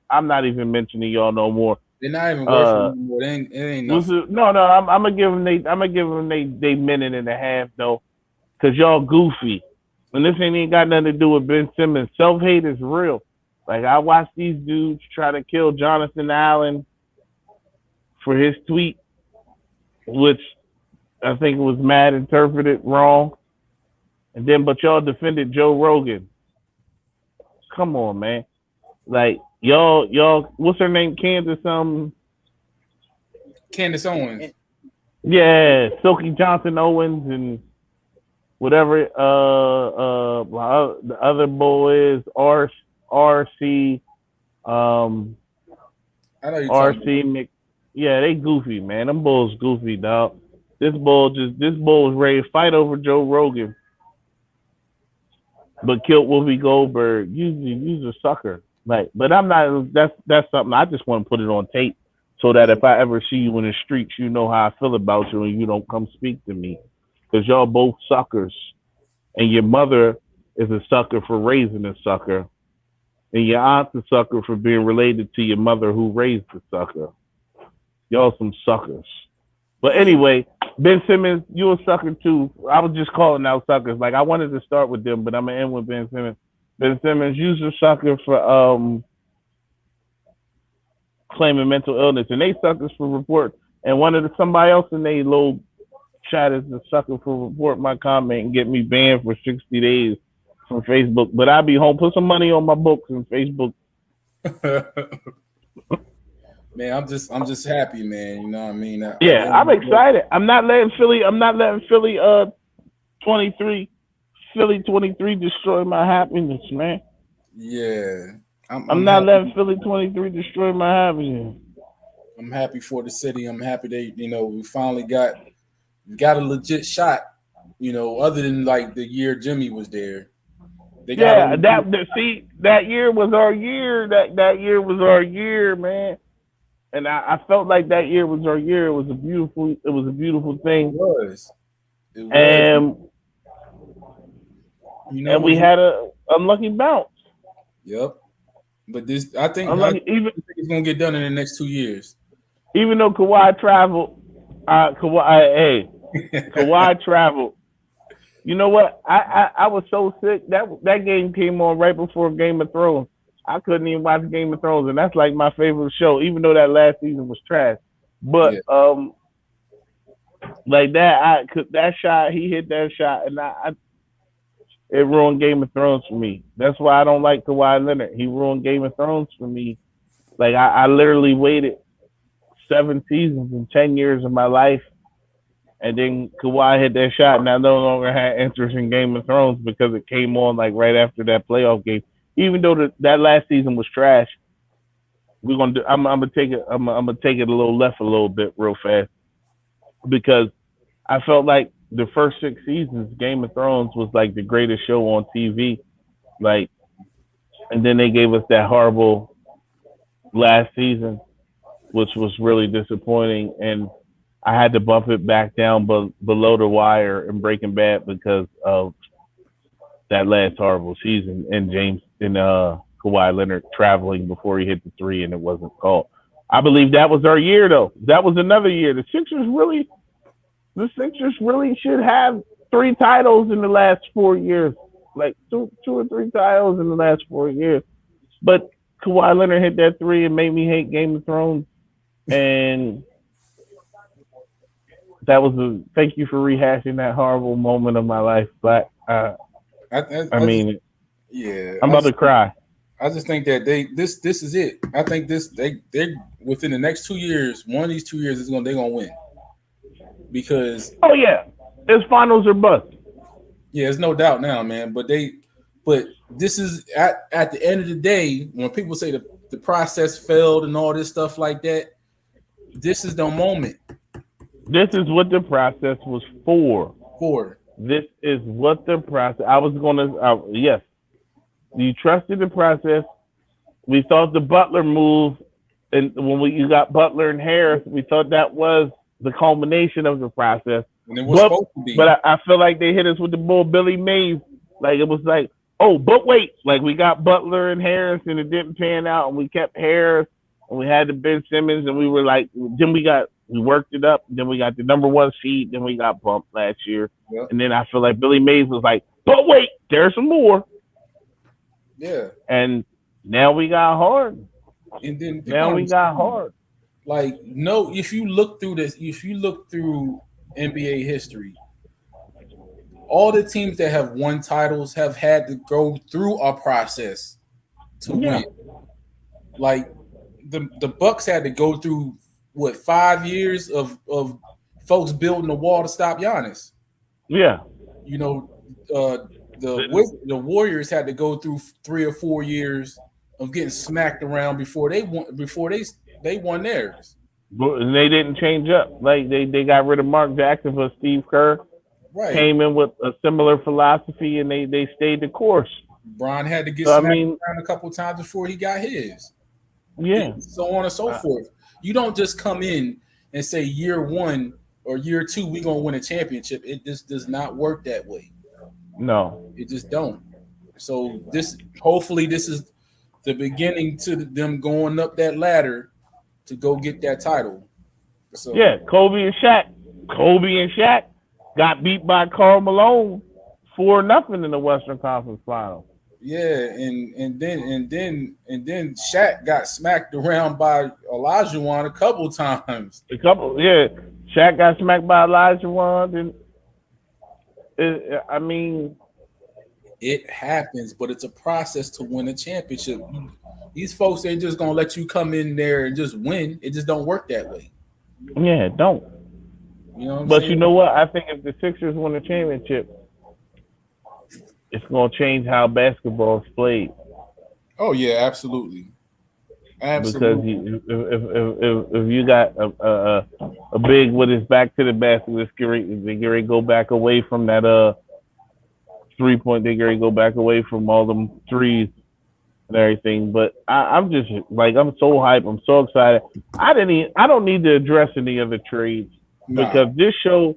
I'm not even mentioning y'all no more. They're not even worth it anymore. It ain't nothing. No. I'm gonna give them they minute and a half though, cause y'all goofy. And this ain't even got nothing to do with Ben Simmons. Self-hate is real. Like, I watched these dudes try to kill Jonathan Allen for his tweet, which I think was mad interpreted wrong. And then, but y'all defended Joe Rogan. Come on, man. Like, y'all, what's her name? Candace Owens. Yeah, Silky Johnson Owens and whatever. The other boy is RC. RC Mc. Yeah, they goofy, man. Them bulls goofy, dog. This bull was ready to fight over Joe Rogan, but killed Whoopi Goldberg. You's a sucker. Like, but I'm not. That's something I just want to put it on tape, so that if I ever see you in the streets, you know how I feel about you, and you don't come speak to me, because y'all both suckers, and your mother is a sucker for raising a sucker, and your aunt's a sucker for being related to your mother who raised the sucker. Y'all some suckers. But anyway, Ben Simmons, you a sucker too. I was just calling out suckers. Like, I wanted to start with them, but I'm gonna end with Ben Simmons. Ben Simmons, you's a sucker for claiming mental illness, and they suckers for report. And somebody else in they little chat is a sucker for report my comment and get me banned for 60 days from Facebook. But I'll be home. Put some money on my books and Facebook. Man, I'm just happy, man. You know what I mean? I'm excited. I'm not letting Philly 23 destroy my happiness, man. Yeah. I'm not letting Philly 23 destroy my happiness. I'm happy for the city. I'm happy that, we finally got a legit shot, other than like the year Jimmy was there. That year was our year. That year was our year, man. And I felt like that year was our year. It was a beautiful thing. It was. And we had a unlucky bounce. Yep. But I think it's gonna get done in the next 2 years. Even though Kawhi traveled, Kawhi traveled. You know what? I was so sick that game came on right before Game of Thrones. I couldn't even watch Game of Thrones, and that's like my favorite show, even though that last season was trash. But like that shot, he hit that shot, and it ruined Game of Thrones for me. That's why I don't like Kawhi Leonard. He ruined Game of Thrones for me. Like, I literally waited 7 seasons and 10 years of my life, and then Kawhi hit that shot, and I no longer had interest in Game of Thrones because it came on like right after that playoff game. Even though that last season was trash, I'm gonna take it a little left a little bit real fast, because I felt like the first 6 seasons, Game of Thrones was like the greatest show on TV. Like, and then they gave us that horrible last season, which was really disappointing. And I had to bump it back down below the wire in Breaking Bad because of that last horrible season and Kawhi Leonard traveling before he hit the three and it wasn't called. I believe that was our year though. That was another year. The Sixers really should have 3 titles in the last 4 years. Like two or three titles in the last 4 years. But Kawhi Leonard hit that three and made me hate Game of Thrones. And that was thank you for rehashing that horrible moment of my life. But I mean, yeah, I'm about to cry. I just think that this is it. I think they within the next 2 years, one of these 2 years they're gonna win. Because oh yeah, it's finals or bust. Yeah, there's no doubt now, man. But this is at the end of the day, when people say the process failed and all this stuff like that, this is the moment. This is what the process was for. This is what the process. Yes, you trusted the process. We thought the Butler move, and when you got Butler and Harris, we thought that was the culmination of the process. And it was supposed to be. But I feel like they hit us with the bull Billy Mays. Like it was like, oh, but wait, like we got Butler and Harris and it didn't pan out, and we kept Harris and we had the Ben Simmons, and we were like, then we worked it up, then we got the number 1 seed, then we got bumped last year. Yep. And then I feel like Billy Mays was like, but wait, there's some more. Yeah. And now we got Harden. And then we got Harden. Like, no, if you look through NBA history, all the teams that have won titles have had to go through a process to win. Like the Bucks had to go through 5 years of folks building a wall to stop Giannis. Yeah. You know, the Warriors had to go through 3 or 4 years of getting smacked around before they won theirs. And they didn't change up. Like they got rid of Mark Jackson for Steve Kerr. Right. Came in with a similar philosophy and they stayed the course. Bron had to get smacked around a couple times before he got his. Yeah. And so on and so forth. You don't just come in and say year 1 or year 2 we're gonna win a championship. It just does not work that way. No. It just don't. So hopefully this is the beginning to them going up that ladder to go get that title. So yeah, Kobe and Shaq got beat by Karl Malone 4-0 in the Western Conference Finals. Yeah, and then Shaq got smacked around by Olajuwon a couple times. Shaq got smacked by Olajuwon, and I mean, it happens, but it's a process to win a championship. These folks ain't just gonna let you come in there and just win. It just don't work that way. Yeah, it don't. You know what I'm but saying? You know what? I think if the Sixers win a championship, it's gonna change how basketball is played. Oh yeah, absolutely. Because if you got a big with his back to the basket, they get go back away from that 3-point. They get go back away from all them threes and everything. But I'm just like, I'm so hyped. I'm so excited. I don't need to address any other trades because this show,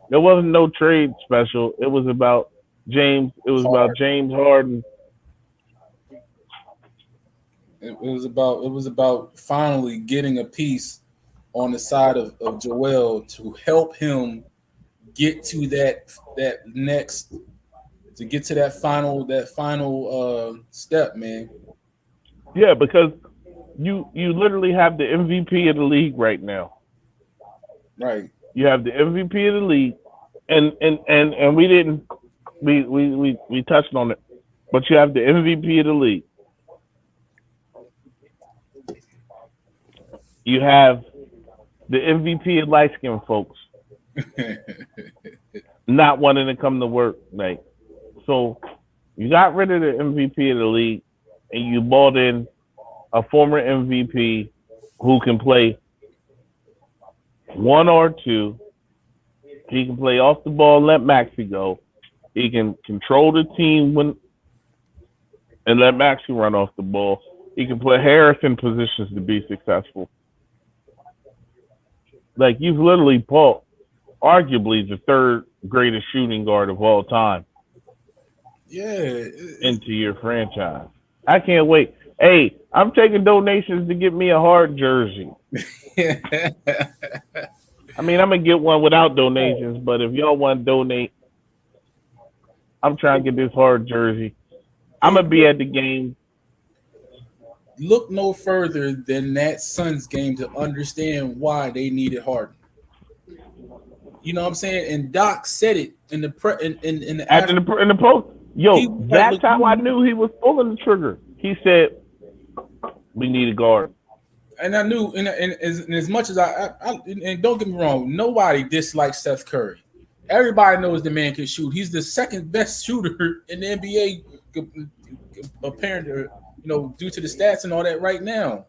there wasn't no trade special. It was about James. It was about James Harden. It was about finally getting a piece on the side of Joel to help him get to that next, to get to that final step, man. Yeah, because you literally have the MVP of the league right now. Right. You have the MVP of the league, and we touched on it, but you have the MVP of the league. You have the MVP of light skinned folks not wanting to come to work. Like, so you got rid of the MVP of the league and you bought in a former MVP who can play 1 or 2 He can play off the ball and let Maxey go. He can control the team and let Maxey run off the ball. He can put Harris in positions to be successful. Like, you've literally bought arguably the third greatest shooting guard of all time Yeah. into your franchise. I can't wait. Hey, I'm taking donations to get me a hard jersey. I mean, I'm gonna get one without donations, but if y'all want to donate, I'm trying to get this hard jersey. I'm gonna be at the game. Look no further than that Suns game to understand why they needed Harden. You know what I'm saying? And Doc said it in the in the After in the post. Yo, that's how I look, knew he was pulling the trigger. He said, "We need a guard." And I knew, and as much as I and don't get me wrong, nobody dislikes Steph Curry. Everybody knows the man can shoot. He's the second best shooter in the NBA, apparently, due to the stats and all that right now.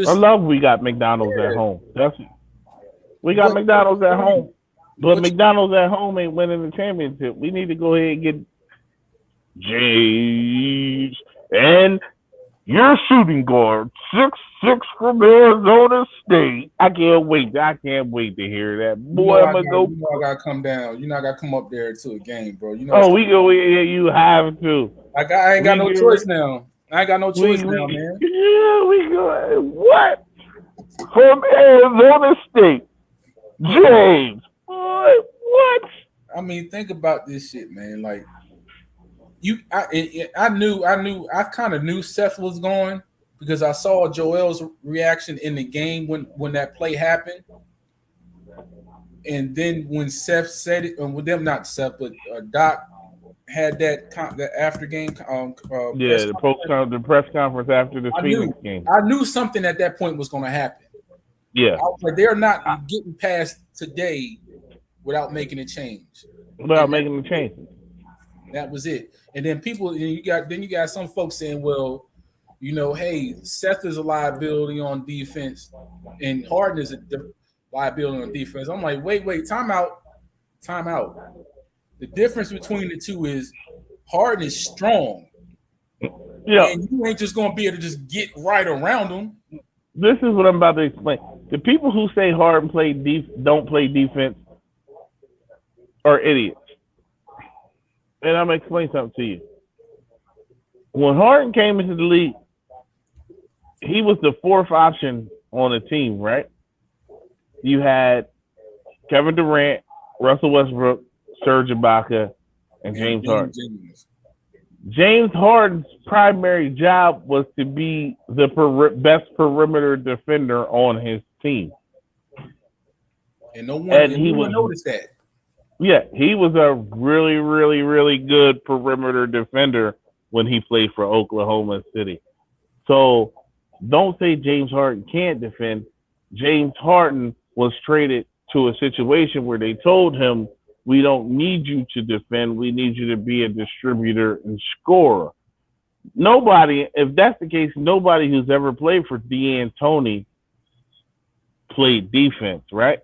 I love we got McDonald's at home. We got McDonald's at home, but McDonald's at home ain't winning the championship. We need to go ahead and get James and your shooting guard, 6'6" from Arizona State. I can't wait to hear that. Boy, I'm gonna go. I gotta come down. I gotta come up there to a game, bro. We go. Yeah, you have to. I ain't got no choice now. I ain't got no choice now, man. Yeah, we go. What? From Arizona State, James. What? I mean, think about this shit, man. Like, I kind of knew Seth was going because I saw Joel's reaction in the game when that play happened, and then when Seth said it, and with them, not Seth, but Doc had that after game. The press conference after the Phoenix game. I knew something at that point was going to happen. Yeah, I was like, they're not getting past today without making a change. Making the change. That was it. And then you got some folks saying, well, hey, Seth is a liability on defense, and Harden is a liability on defense. I'm like, wait, time out. The difference between the two is Harden is strong. Yeah. And you ain't just gonna be able to just get right around him. This is what I'm about to explain. The people who say Harden don't play defense are idiots. And I'm gonna explain something to you. When Harden came into the league, he was the fourth option on the team, right? You had Kevin Durant, Russell Westbrook, Serge Ibaka, and James Harden. James Harden's primary job was to be the best perimeter defender on his team. And no one noticed that. Yeah, he was a really, really, really good perimeter defender when he played for Oklahoma City. So don't say James Harden can't defend. James Harden was traded to a situation where they told him, we don't need you to defend. We need you to be a distributor and scorer. If that's the case, nobody who's ever played for D'Antoni played defense, right?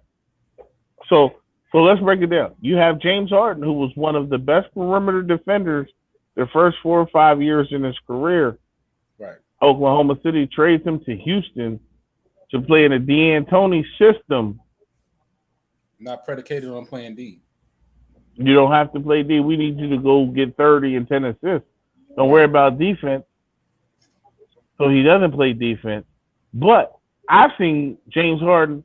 So let's break it down. You have James Harden, who was one of the best perimeter defenders the first 4 or 5 years in his career. Right. Oklahoma City trades him to Houston to play in a D'Antoni system. Not predicated on playing D. You don't have to play D. We need you to go get 30 and 10 assists. Don't worry about defense. So he doesn't play defense. But I've seen James Harden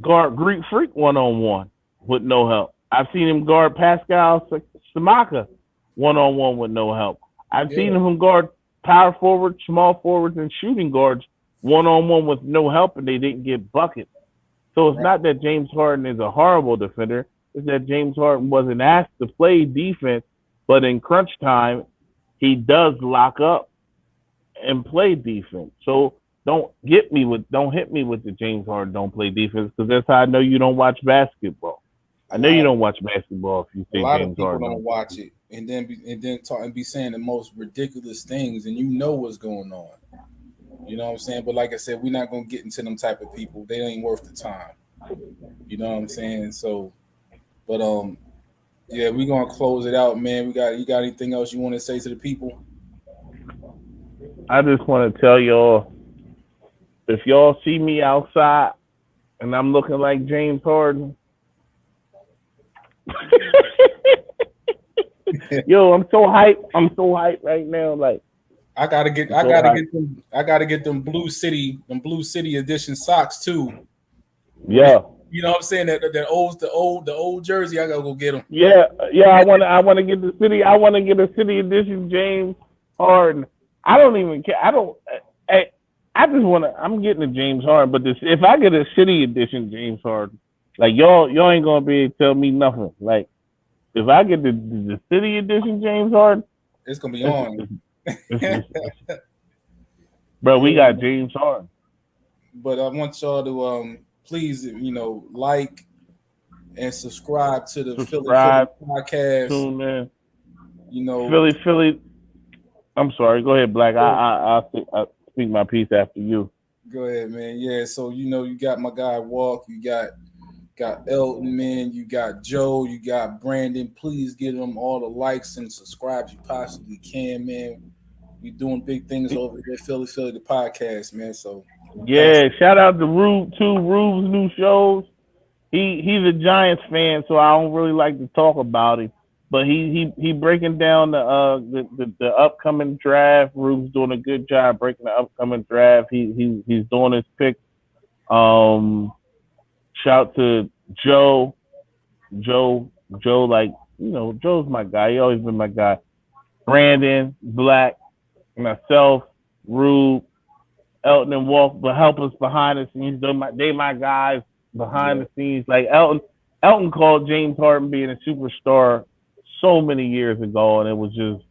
guard Greek Freak one-on-one with no help. I've seen him guard Pascal Siakam one-on-one with no help. I've seen him guard power forwards, small forwards, and shooting guards one-on-one with no help, and they didn't get buckets. So it's not that James Harden is a horrible defender. It's that James Harden wasn't asked to play defense, but in crunch time, he does lock up and play defense. So don't hit me with the James Harden don't play defense, because that's how I know you don't watch basketball. I know you don't watch basketball if you think James Harden don't watch it and then talk and be saying the most ridiculous things, and you know what's going on. You know what I'm saying? But like I said, we're not gonna get into them type of people. They ain't worth the time. You know what I'm saying? So But yeah, we gonna close it out, man. You got anything else you want to say to the people? I just want to tell y'all, if y'all see me outside and I'm looking like James Harden, yo, I'm so hyped. I'm so hyped right now. Like, I gotta get I'm so hyped. I gotta get them Blue City edition socks too. With it, Yeah, you know what I'm saying? The old jersey. I gotta go get them. yeah, yeah. I want to get the city. I want to get a city edition James Harden. I don't even care. I don't. I, I just want to. I'm getting a James Harden, but this if I get a city edition James Harden, like y'all ain't gonna be able to tell me nothing. Like if I get the city edition James Harden, It's gonna be it's, on. bro, we Yeah, got James Harden. but I want y'all to please like and subscribe to the Philly Subscribe, podcast. tune in. You know, Philly. I'm sorry. Go ahead, Black. I'll speak my piece after you. go ahead, man. Yeah, so you got my guy Walk, you got Elton, man, you got Joe, you got Brandon. Please give them all the likes and subscribes you possibly can, man. We doing big things over here, Philly the podcast, man. So pass. Yeah, shout out to Rube too. Rube's new shows. He's a Giants fan, so I don't really like to talk about him. But he breaking down the upcoming draft. Rube's doing a good job breaking the upcoming draft. He's doing his pick. Shout to Joe, Joe, Joe. Like Joe's my guy. He always been my guy. Brandon, Black, myself, Rube, Elton, and Walk, but help us behind the scenes. They my guys behind Yeah, the scenes. Like Elton called James Harden being a superstar so many years ago, and it was just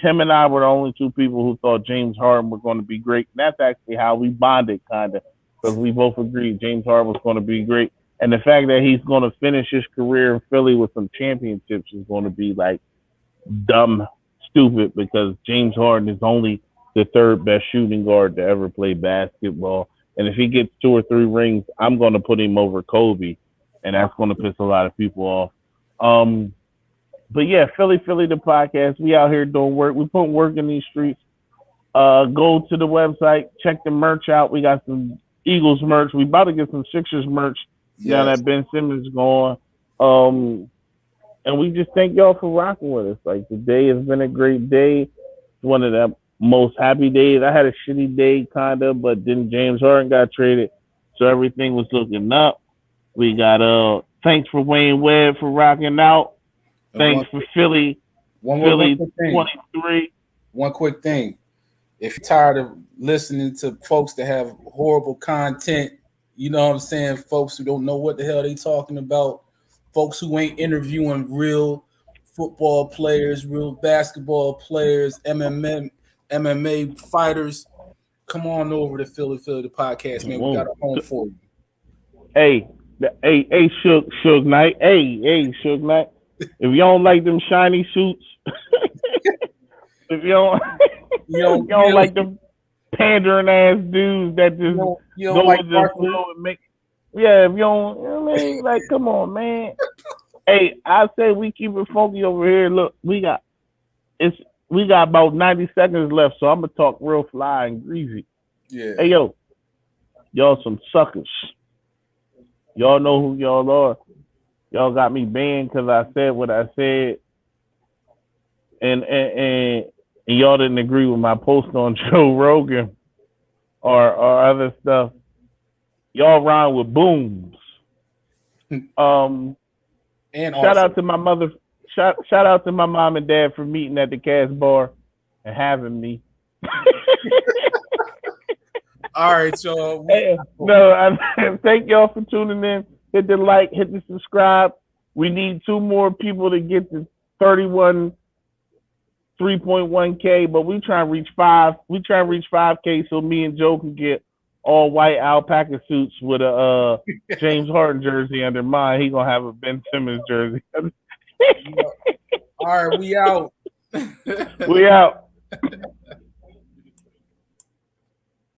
him and I were the only two people who thought James Harden was going to be great. And that's actually how we bonded, kind of, because we both agreed James Harden was going to be great. And the fact that he's going to finish his career in Philly with some championships is going to be like dumb, stupid, because James Harden is only the third best shooting guard to ever play basketball. And if he gets 2 or 3 rings, I'm going to put him over Kobe, and that's going to piss a lot of people off. But yeah, Philly the podcast. We out here doing work. We put work in these streets. Go to the website, check the merch out. We got some Eagles merch. We about to get some Sixers merch now yes. that Ben Simmons is gone. And we just thank y'all for rocking with us. Like today has been a great day. It's one of the most happy days. I had a shitty day kind of, but then James Harden got traded, so everything was looking up. We got thanks for Wayne Webb for rocking out. And Thanks for Philly one Philly quick thing. 23. One quick thing. If you're tired of listening to folks that have horrible content, you know what I'm saying? Folks who don't know what the hell they talking about, folks who ain't interviewing real football players, real basketball players, MMA fighters, come on over to Philly the podcast, man. We got a home for you. Hey, Suge Knight. Hey, Suge Knight. If you don't like them shiny suits, if you don't, if you don't like them pandering ass dudes that just you don't go like with the flow and make, yeah, if you don't, you know what I mean, like, come on, man. Hey, I say we keep it funky over here. Look, we got about 90 seconds left, so I'm gonna talk real fly and greasy. Yeah. Hey, yo, y'all some suckers. Y'all know who y'all are. Y'all got me banned because I said what I said, and y'all didn't agree with my post on Joe Rogan or other stuff. Y'all rhyme with booms. And Shout out to my mother. Shout out to my mom and dad for meeting at the Cast Bar and having me. All right, y'all. Thank y'all for tuning in. Hit the like, hit the subscribe. We need 2 more people to get to 3.1K, but we try and reach 5. We try and reach 5K so me and Joe can get all white alpaca suits with a James Harden jersey under mine. He gonna have a Ben Simmons jersey. All right, we out. We out.